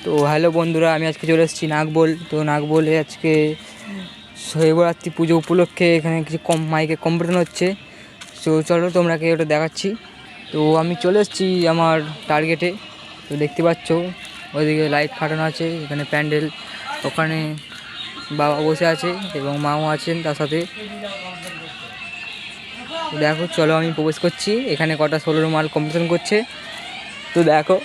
তো হ্যালো বন্ধুরা, আমি আজকে চলে এসেছি নাগবোল। তো নাগবোলে আজকে শিবরাত্রি পুজো উপলক্ষে এখানে কিছু মাইকে কম্পিটিশন হচ্ছে। তো চলো তোমাকে ওটা দেখাচ্ছি। তো আমি চলে এসেছি আমার টার্গেটে। তো দেখতে পাচ্ছ ওইদিকে লাইট খাটানো আছে, এখানে প্যান্ডেল, ওখানে বাবা বসে আছে এবং মাও আছেন তার সাথে। দেখো চলো আমি প্রবেশ করছি। এখানে কটা 16 মাল কম্পিটিশন করছে। তো দেখো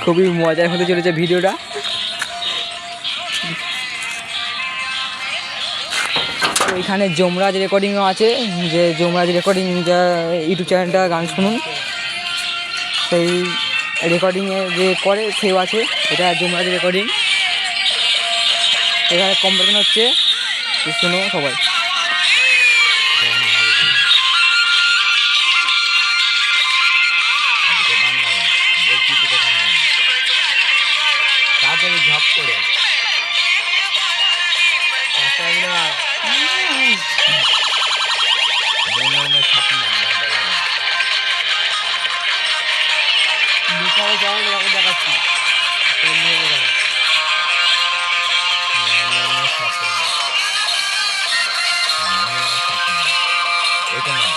খুবই মজার হতে চলেছে ভিডিওটা। তো এখানে যমরাজ রেকর্ডিংও আছে, যে যমরাজ রেকর্ডিং যা ইউটিউব চ্যানেলটা গান শুনুন, সেই রেকর্ডিংয়ে যে করে সেও আছে, এটা যমরাজ রেকর্ডিং। এখানে কম্পিটিশন হচ্ছে, শুনো সবাই। ঝপ করে দেখাচ্ছি এটা না।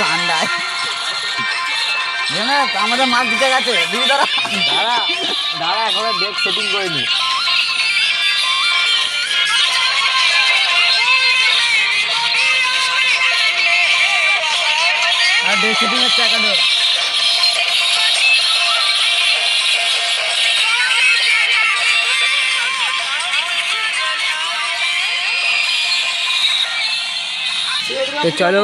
ঠান্ডায় আমাদের মাছ দিতে গেছে। দাঁড়া দাঁড়া এখন ডেক সেটিং করিনি। আর ডেক সেটিং হচ্ছে এখন। তো চলো